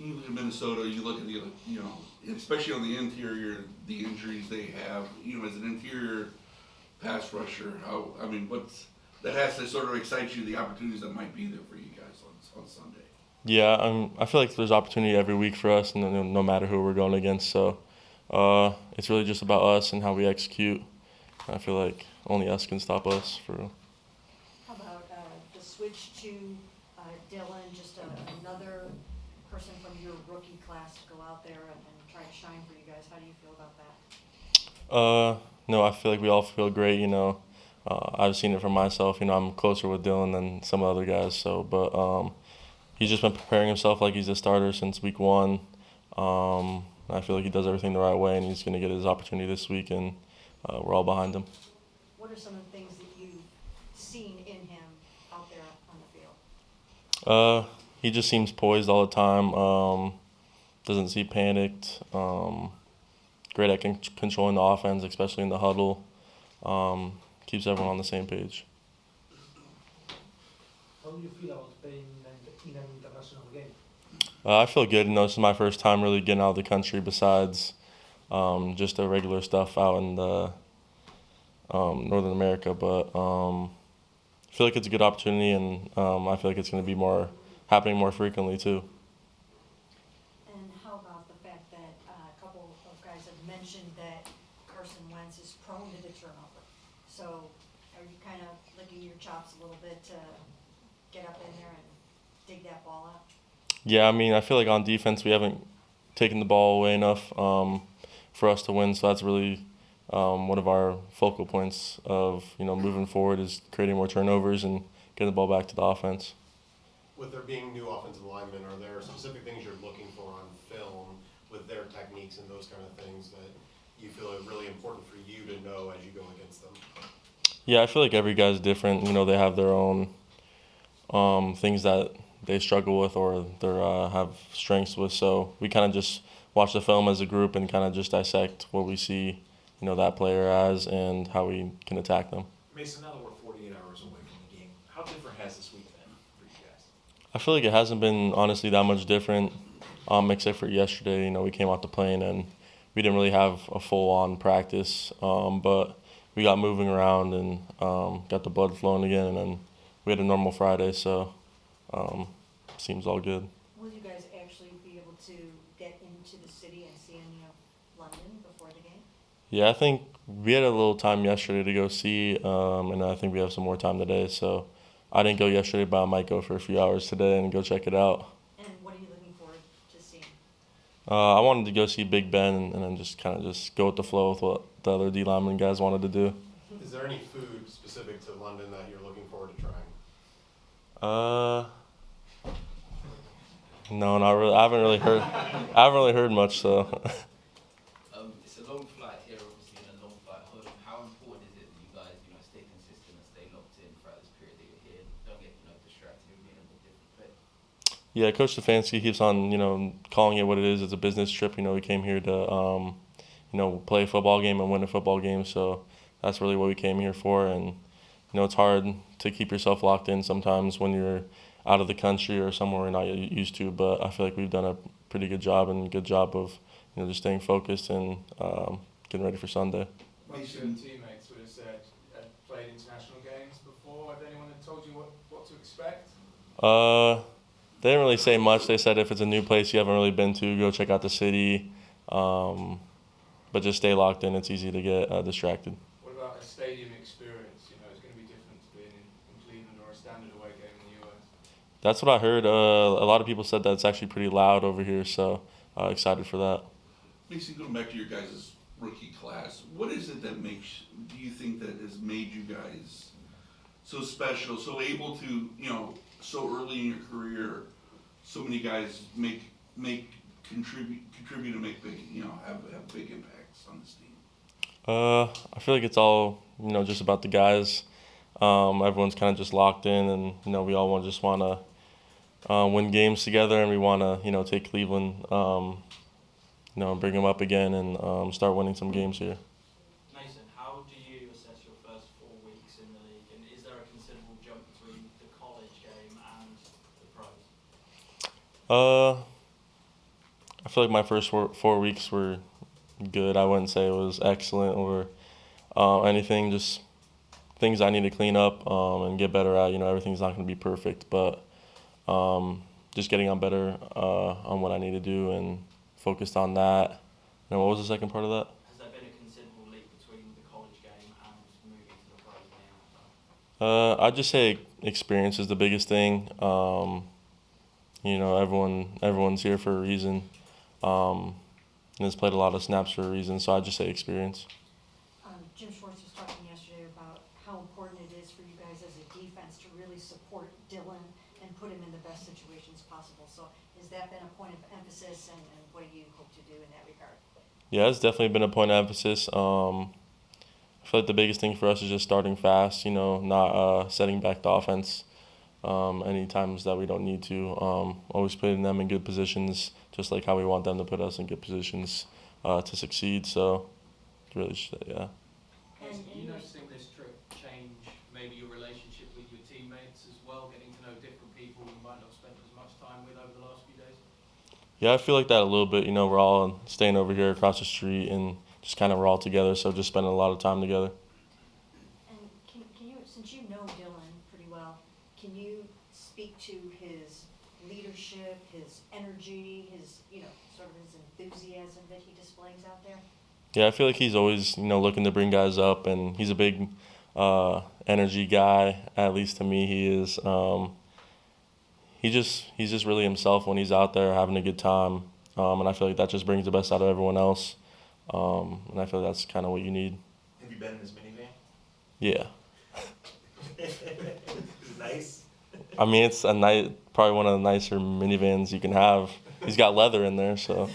You look at Minnesota, you look at the, especially on the interior, the injuries they have. As an interior pass rusher, what's that has to sort of excite you, the opportunities that might be there for you guys on Sunday. Yeah, I feel like there's opportunity every week for us, and no matter who we're going against. So it's really just about us and how we execute. I feel like only us can stop us for real. How about the switch to Dylan, just another person from your rookie class to go out there and try to shine for you guys? How do you feel about that? No, I feel like we all feel great. I've seen it for myself. I'm closer with Dylan than some of the other guys. So, but he's just been preparing himself like he's a starter since week one. I feel like he does everything the right way, and he's going to get his opportunity this week, and we're all behind him. What are some of the things that you've seen in him out there on the field? He just seems poised all the time. Doesn't seem panicked. Great at controlling the offense, especially in the huddle. Keeps everyone on the same page. How do you feel about playing in an international game? I feel good. This is my first time really getting out of the country besides just the regular stuff out in the Northern America. But I feel like it's a good opportunity, and I feel like it's going to be happening more frequently too. And how about the fact that a couple of guys have mentioned that Carson Wentz is prone to the turnover? So are you kind of licking your chops a little bit to get up in there and dig that ball out? Yeah, I feel like on defense we haven't taken the ball away enough for us to win. So that's really one of our focal points of moving forward is creating more turnovers and getting the ball back to the offense. With there being new offensive linemen, are there specific things you're looking for on film with their techniques and those kind of things that you feel are really important for you to know as you go against them? Yeah, I feel like every guy's different. They have their own things that they struggle with or they have strengths with. So we kind of just watch the film as a group and kind of just dissect what we see, that player as and how we can attack them. Mason, now that we're 48 hours away from the game, how different has this week been for you guys? I feel like it hasn't been honestly that much different, except for yesterday. We came off the plane and we didn't really have a full-on practice, but we got moving around and got the blood flowing again, and then we had a normal Friday, so seems all good. Will you guys actually be able to get into the city and see any of London before the game? Yeah, I think we had a little time yesterday to go see, and I think we have some more time today. So I didn't go yesterday, but I might go for a few hours today and go check it out. And what are you looking forward to seeing? I wanted to go see Big Ben and then just kind of just go with the flow with what the other D lineman guys wanted to do. Is there any food specific to London that you're looking forward to trying? No, not really. I haven't really heard. I haven't really heard much. So. It's a long flight here, obviously, and a long flight home. How important is it that you guys, stay consistent and stay locked in throughout this period that you're here? Don't get, distracted and being in a different place. Yeah, Coach Stefanski keeps on, calling it what it is. It's a business trip. We came here to, play a football game and win a football game. So that's really what we came here for. And, it's hard to keep yourself locked in sometimes when you're out of the country or somewhere we're not used to. But I feel like we've done a pretty good job of, just staying focused and getting ready for Sunday. Most of your teammates would have said played international games before. Have anyone told you what to expect? They didn't really say much. They said if it's a new place you haven't really been to, go check out the city. But just stay locked in. It's easy to get distracted. What about a stadium experience? It's going to be different to being in Cleveland or a standard away game in the US. That's what I heard. A lot of people said that it's actually pretty loud over here, so excited for that. Basically, going back to your guys' rookie class, what is it that do you think that has made you guys so special, so able to, so early in your career, so many guys contribute and make big, have big impacts on this team? I feel like it's all, just about the guys. Everyone's kind of just locked in, and we all just want to win games together, and we want to take Cleveland, bring them up again and start winning some games here. Mason, how do you assess your first 4 weeks in the league, and is there a considerable jump between the college game and the pros? feel like my first 4 weeks were good. I wouldn't say it was excellent or anything. Just things I need to clean up and get better at. You know, everything's not going to be perfect, but just getting on better on what I need to do and focused on that. And what was the second part of that? Has there been a considerable leap between the college game and moving to the pro game? I'd just say experience is the biggest thing. You know, everyone's here for a reason. And has played a lot of snaps for a reason, so I'd just say experience. Jim Schwartz was talking yesterday about how important it is for you guys as a defense to really support Dylan and put him in the best situations possible. So has that been a point of emphasis, and what do you hope to do in that regard? Yeah, it's definitely been a point of emphasis. I feel like the biggest thing for us is just starting fast, you know, not setting back the offense any times that we don't need to. Always putting them in good positions, just like how we want them to put us in good positions to succeed. So, really, yeah. Are you noticing this trip change maybe your relationship with your teammates as well, getting to know different people you might not have spent as much time with over the last few days? Yeah, I feel like that a little bit. You know, we're all staying over here across the street and just kind of we're all together, so just spending a lot of time together. And can you, since you know Dylan pretty well, can you speak to his leadership, his energy, his, you know, sort of his enthusiasm that he displays out there? Yeah, I feel like he's always, you know, looking to bring guys up, and he's a big energy guy. At least to me, he is. He's just really himself when he's out there having a good time, and I feel like that just brings the best out of everyone else. And I feel like that's kind of what you need. Have you been in his minivan? Yeah. Is it nice? I mean, it's probably one of the nicer minivans you can have. He's got leather in there, so.